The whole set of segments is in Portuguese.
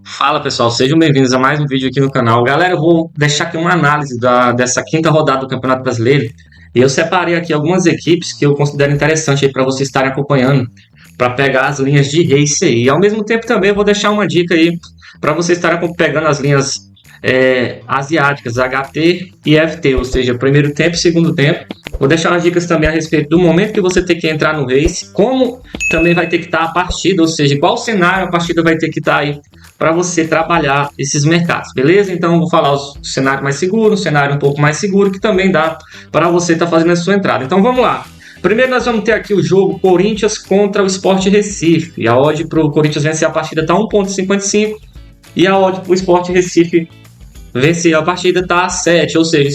Fala pessoal, sejam bem-vindos a mais um vídeo aqui no canal. Galera, eu vou deixar aqui uma análise dessa quinta rodada do Campeonato Brasileiro e eu separei aqui algumas equipes que eu considero interessante para vocês estarem acompanhando, para pegar as linhas de race aí. E ao mesmo tempo também eu vou deixar uma dica aí para vocês estarem pegando as linhas asiáticas, HT e FT, ou seja, primeiro tempo e segundo tempo. Vou deixar umas dicas também a respeito do momento que você tem que entrar no race, como também vai ter que estar a partida, ou seja, qual cenário a partida vai ter que estar aí para você trabalhar esses mercados, beleza? Então eu vou falar o cenário mais seguro, um cenário um pouco mais seguro, que também dá para você estar fazendo a sua entrada. Então vamos lá. Primeiro nós vamos ter aqui o jogo Corinthians contra o Sport Recife. E a odd para o Corinthians vencer a partida está 1,55 e a odd para o Sport Recife vencer a partida está 7, ou seja,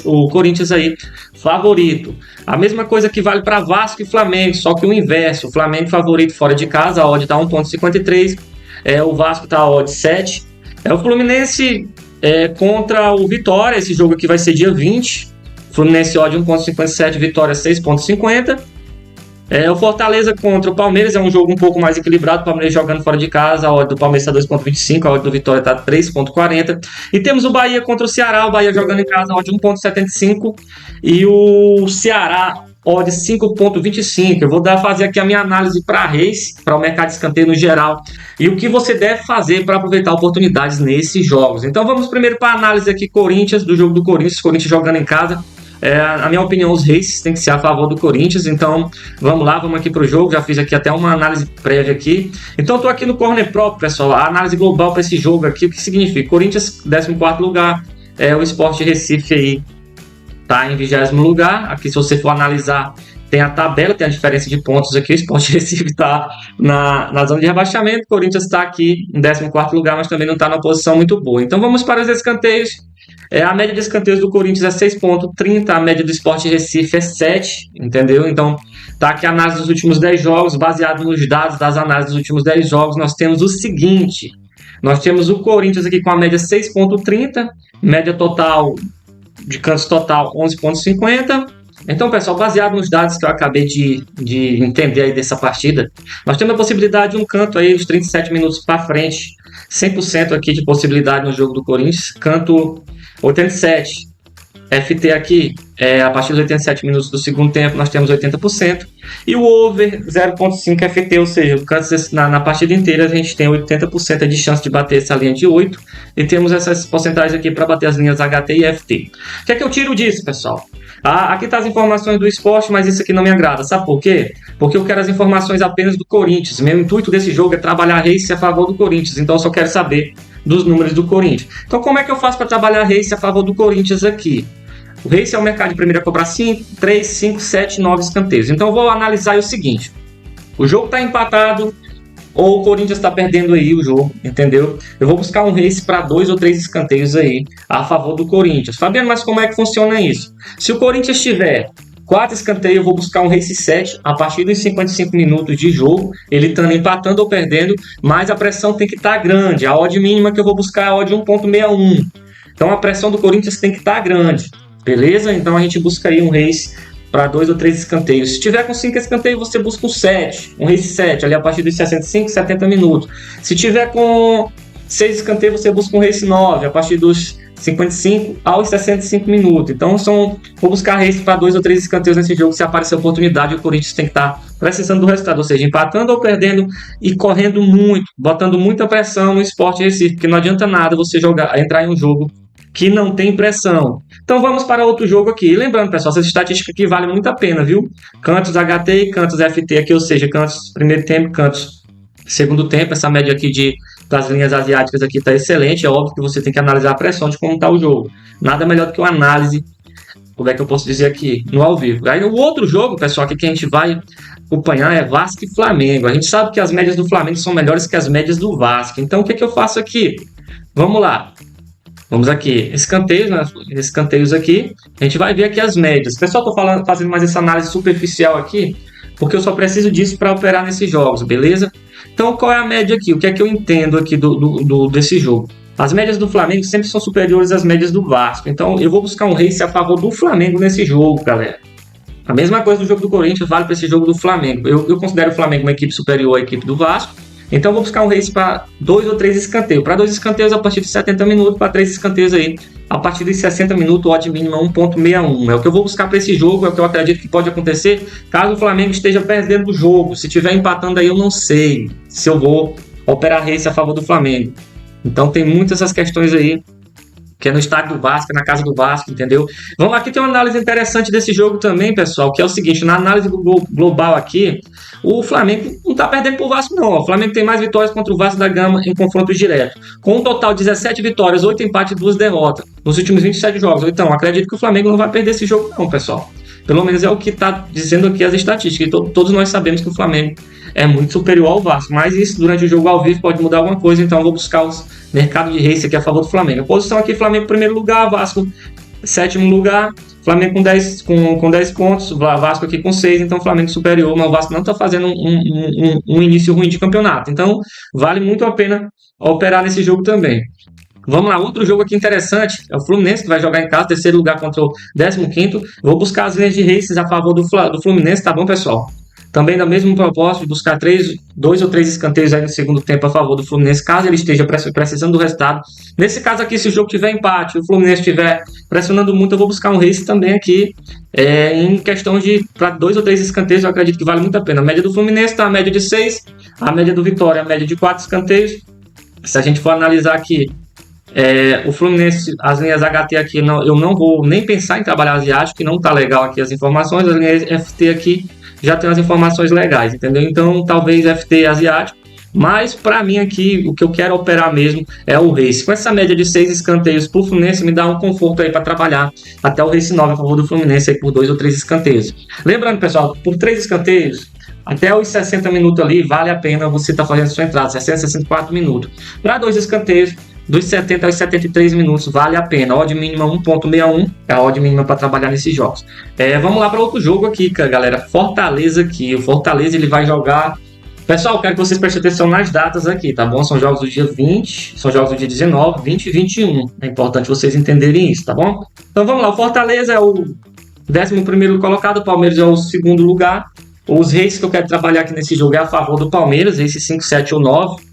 o Corinthians aí favorito. A mesma coisa que vale para Vasco e Flamengo, só que o inverso. O Flamengo favorito fora de casa, a odd está 1,53. O Vasco está a odd 7. O Fluminense contra o Vitória. Esse jogo aqui vai ser dia 20. Fluminense odd 1,57, Vitória 6,50. O Fortaleza contra o Palmeiras é um jogo um pouco mais equilibrado. O Palmeiras jogando fora de casa, a odd do Palmeiras está 2,25, a odd do Vitória está 3,40. E temos o Bahia contra o Ceará, o Bahia jogando em casa, a odd 1,75 e o Ceará odd 5,25. Eu vou fazer aqui a minha análise para race, para o mercado de escanteio no geral, e o que você deve fazer para aproveitar oportunidades nesses jogos. Então vamos primeiro para a análise aqui do jogo do Corinthians jogando em casa. Na minha opinião, os races têm que ser a favor do Corinthians, então vamos lá, vamos aqui para o jogo. Já fiz aqui até uma análise prévia aqui. Então estou aqui no Corner Próprio, pessoal, a análise global para esse jogo aqui. O que significa? Corinthians 14º lugar, o Sport Recife aí está em 20º lugar. Aqui, se você for analisar, tem a tabela, tem a diferença de pontos aqui. O Sport Recife está na zona de rebaixamento, o Corinthians está aqui em 14º lugar, mas também não está numa posição muito boa. Então vamos para os escanteios. A média de escanteios do Corinthians é 6,30, a média do Sport Recife é 7, entendeu? Então tá aqui a análise dos últimos 10 jogos, baseado nos dados das análises dos últimos 10 jogos, nós temos o seguinte: nós temos o Corinthians aqui com a média 6,30, média total de cantos total 11,50. Então, pessoal, baseado nos dados que eu acabei de entender aí dessa partida, nós temos a possibilidade de um canto aí dos 37 minutos para frente, 100% aqui de possibilidade no jogo do Corinthians, canto 87. FT aqui, a partir dos 87 minutos do segundo tempo, nós temos 80%. E o over 0,5 FT, ou seja, na partida inteira a gente tem 80% de chance de bater essa linha de 8. E temos essas porcentagens aqui para bater as linhas HT e FT. O que é que eu tiro disso, pessoal? Aqui está as informações do esporte, mas isso aqui não me agrada. Sabe por quê? Porque eu quero as informações apenas do Corinthians. Meu intuito desse jogo é trabalhar race a favor do Corinthians. Então eu só quero saber dos números do Corinthians. Então como é que eu faço para trabalhar race a favor do Corinthians aqui? O race é o mercado de primeira a cobrar 5, 3, 5, 7, 9 escanteios. Então eu vou analisar o seguinte: o jogo está empatado ou o Corinthians está perdendo aí o jogo, entendeu? Eu vou buscar um race para 2 ou 3 escanteios aí a favor do Corinthians. Fabiano, mas como é que funciona isso? Se o Corinthians tiver 4 escanteios, eu vou buscar um race 7 a partir dos 55 minutos de jogo, ele estando empatando ou perdendo, mas a pressão tem que estar grande. A odd mínima que eu vou buscar é a odd 1,61. Então a pressão do Corinthians tem que estar grande, beleza? Então a gente busca aí um race para 2 ou 3 escanteios. Se tiver com 5 escanteios, você busca um 7, um race 7, ali a partir dos 65, 70 minutos. Se tiver com 6 escanteios, você busca um race 9, a partir dos 55 aos 65 minutos. Então vou buscar race para 2 ou 3 escanteios nesse jogo. Se aparecer oportunidade, o Corinthians tem que estar precisando do resultado, ou seja, empatando ou perdendo e correndo muito, botando muita pressão no Sport Recife, porque não adianta nada você entrar em um jogo que não tem pressão. Então vamos para outro jogo aqui. E lembrando, pessoal, essa estatística aqui vale muito a pena, viu? Cantos HT e cantos FT aqui, ou seja, cantos primeiro tempo, cantos segundo tempo. Essa média aqui das linhas asiáticas aqui está excelente. É óbvio que você tem que analisar a pressão de como está o jogo. Nada melhor do que uma análise, como é que eu posso dizer aqui, no ao vivo. Aí o outro jogo, pessoal, aqui que a gente vai acompanhar é Vasco e Flamengo. A gente sabe que as médias do Flamengo são melhores que as médias do Vasco. Então o que é que eu faço aqui? Vamos lá. Vamos aqui, escanteios aqui, a gente vai ver aqui as médias. Pessoal, estou fazendo mais essa análise superficial aqui, porque eu só preciso disso para operar nesses jogos, beleza? Então, qual é a média aqui? O que é que eu entendo aqui desse jogo? As médias do Flamengo sempre são superiores às médias do Vasco. Então, eu vou buscar um race a favor do Flamengo nesse jogo, galera. A mesma coisa do jogo do Corinthians vale para esse jogo do Flamengo. Eu considero o Flamengo uma equipe superior à equipe do Vasco. Então eu vou buscar um race para 2 ou 3 escanteios. Para 2 escanteios a partir de 70 minutos, para 3 escanteios aí a partir de 60 minutos, o odd mínimo é 1.61. É o que eu vou buscar para esse jogo, é o que eu acredito que pode acontecer caso o Flamengo esteja perdendo o jogo. Se estiver empatando aí, eu não sei se eu vou operar race a favor do Flamengo. Então tem muitas essas questões aí, que é no estádio do Vasco, na casa do Vasco, entendeu? Vamos aqui, tem uma análise interessante desse jogo também, pessoal, que é o seguinte, na análise global aqui, o Flamengo não tá perdendo pro Vasco não, o Flamengo tem mais vitórias contra o Vasco da Gama em confrontos diretos, com um total de 17 vitórias, 8 empates e 2 derrotas, nos últimos 27 jogos. Então, acredito que o Flamengo não vai perder esse jogo não, pessoal. Pelo menos é o que está dizendo aqui as estatísticas. Todos nós sabemos que o Flamengo é muito superior ao Vasco, mas isso durante o jogo ao vivo pode mudar alguma coisa, então eu vou buscar os mercados de race aqui a favor do Flamengo. A posição aqui, Flamengo em primeiro lugar, Vasco sétimo lugar, Flamengo com 10 pontos, Vasco aqui com 6, então Flamengo superior, mas o Vasco não está fazendo um início ruim de campeonato, então vale muito a pena operar nesse jogo também. Vamos lá, outro jogo aqui interessante, é o Fluminense, que vai jogar em casa, terceiro lugar contra o 15º. Vou buscar as linhas de races a favor do Fluminense, tá bom, pessoal? Também da mesma proposta de buscar 2 ou 3 escanteios aí no segundo tempo a favor do Fluminense, caso ele esteja precisando do resultado. Nesse caso aqui, se o jogo tiver empate, o Fluminense estiver pressionando muito, eu vou buscar um race também aqui, em questão de para 2 ou 3 escanteios, eu acredito que vale muito a pena. A média do Fluminense está a média de 6, a média do Vitória a média de 4 escanteios. Se a gente for analisar aqui, o Fluminense, as linhas HT aqui, eu não vou nem pensar em trabalhar asiático, que não está legal aqui as informações. As linhas FT aqui já tem as informações legais, entendeu? Então talvez FT asiático, mas para mim aqui o que eu quero operar mesmo é o race. Com essa média de 6 escanteios para o Fluminense, me dá um conforto aí para trabalhar até o race 9 a favor do Fluminense aí por 2 ou 3 escanteios. Lembrando, pessoal, por 3 escanteios até os 60 minutos ali, vale a pena você estar fazendo sua entrada, 60, 64 minutos. Para 2 escanteios, dos 70 aos 73 minutos, vale a pena. A odd mínima 1.61, é a odd mínima para trabalhar nesses jogos. Vamos lá para outro jogo aqui, galera. Fortaleza aqui. O Fortaleza ele vai jogar... Pessoal, quero que vocês prestem atenção nas datas aqui, tá bom? São jogos do dia 20, são jogos do dia 19, 20 e 21. É importante vocês entenderem isso, tá bom? Então vamos lá. O Fortaleza é o 11º colocado, o Palmeiras é o 2º lugar. Os races que eu quero trabalhar aqui nesse jogo é a favor do Palmeiras, race 5, 7 ou 9.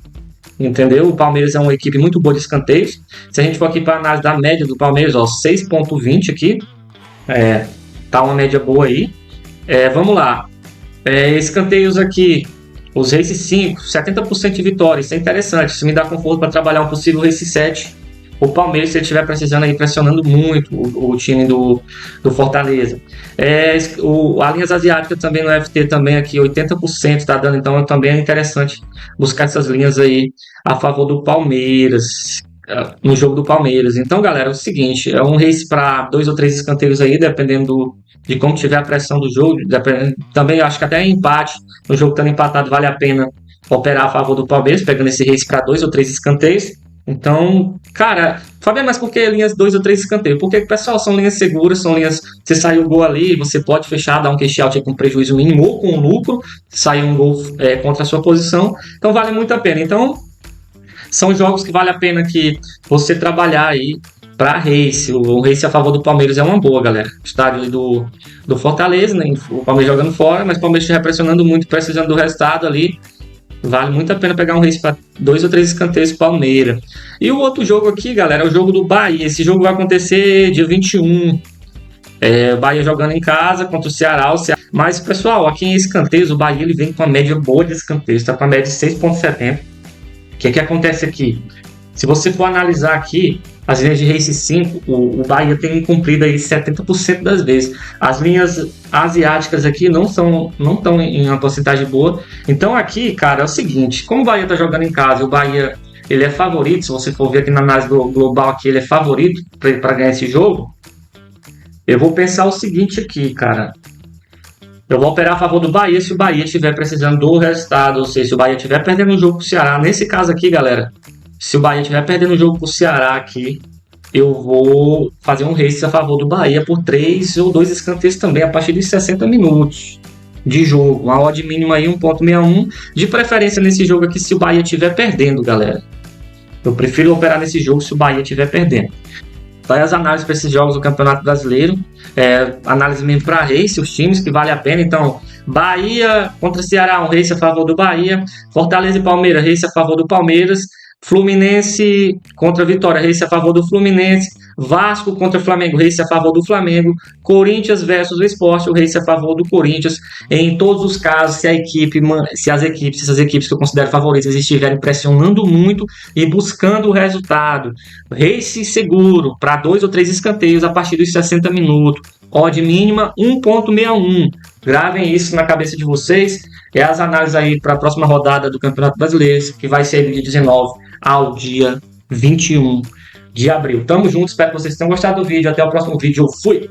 Entendeu? O Palmeiras é uma equipe muito boa de escanteios. Se a gente for aqui para a análise da média do Palmeiras, ó, 6.20 aqui. Tá uma média boa aí. Vamos lá. Escanteios aqui. Os race 5, 70% de vitória. Isso é interessante. Isso me dá conforto para trabalhar um possível race 7. O Palmeiras, se ele estiver precisando aí, pressionando muito o time do Fortaleza. A linhas asiáticas também no FT também aqui, 80% está dando, então também é interessante buscar essas linhas aí a favor do Palmeiras, no jogo do Palmeiras. Então, galera, é o seguinte, é um race para 2 ou 3 escanteios aí, dependendo de como tiver a pressão do jogo. Também acho que até empate, no jogo estando empatado, vale a pena operar a favor do Palmeiras, pegando esse race para 2 ou 3 escanteios. Então, cara, Fabiano, mas por que linhas 2 ou 3 escanteios? Porque, pessoal, são linhas seguras, são linhas... Você saiu o gol ali, você pode fechar, dar um cash out com prejuízo mínimo ou com lucro, sair um gol contra a sua posição. Então, vale muito a pena. Então, são jogos que vale a pena que você trabalhar aí para race. O race a favor do Palmeiras é uma boa, galera. Estádio do Fortaleza, né? O Palmeiras jogando fora, mas o Palmeiras já pressionando muito, precisando do resultado ali. Vale muito a pena pegar um race para 2 ou 3 escanteios Palmeiras. E o outro jogo aqui, galera, é o jogo do Bahia. Esse jogo vai acontecer dia 21. O Bahia jogando em casa contra o Ceará. Mas, pessoal, aqui em escanteios, o Bahia ele vem com uma média boa de escanteios. Está com a média de 6.70. O que acontece aqui? Se você for analisar aqui, as linhas de race 5, o Bahia tem cumprido aí 70% das vezes. As linhas asiáticas aqui não estão em uma porcentagem boa. Então aqui, cara, é o seguinte, como o Bahia está jogando em casa, o Bahia ele é favorito, se você for ver aqui na análise global aqui, ele é favorito para ganhar esse jogo. Eu vou pensar o seguinte aqui, cara. Eu vou operar a favor do Bahia se o Bahia estiver precisando do resultado, ou seja, se o Bahia estiver perdendo o jogo pro Ceará. Nesse caso aqui, galera, se o Bahia estiver perdendo o jogo pro Ceará aqui, eu vou fazer um race a favor do Bahia por 3 ou 2 escanteios também, a partir de 60 minutos de jogo. Uma odd mínima aí, 1.61. De preferência nesse jogo aqui, se o Bahia estiver perdendo, galera. Eu prefiro operar nesse jogo se o Bahia estiver perdendo. Então, as análises para esses jogos do Campeonato Brasileiro, análise mesmo para race, os times que vale a pena. Então, Bahia contra Ceará, um race a favor do Bahia. Fortaleza e Palmeiras, race a favor do Palmeiras. Fluminense contra Vitória, race a favor do Fluminense. Vasco contra Flamengo, race a favor do Flamengo. Corinthians versus o Sport, o race a favor do Corinthians. Em todos os casos, se essas equipes que eu considero favoritas estiverem pressionando muito e buscando o resultado, race seguro para 2 ou 3 escanteios a partir dos 60 minutos. Odd mínima 1,61. Gravem isso na cabeça de vocês. É as análises aí para a próxima rodada do Campeonato Brasileiro, que vai ser do dia 19 ao dia 21 de abril. Tamo junto, espero que vocês tenham gostado do vídeo. Até o próximo vídeo. Fui!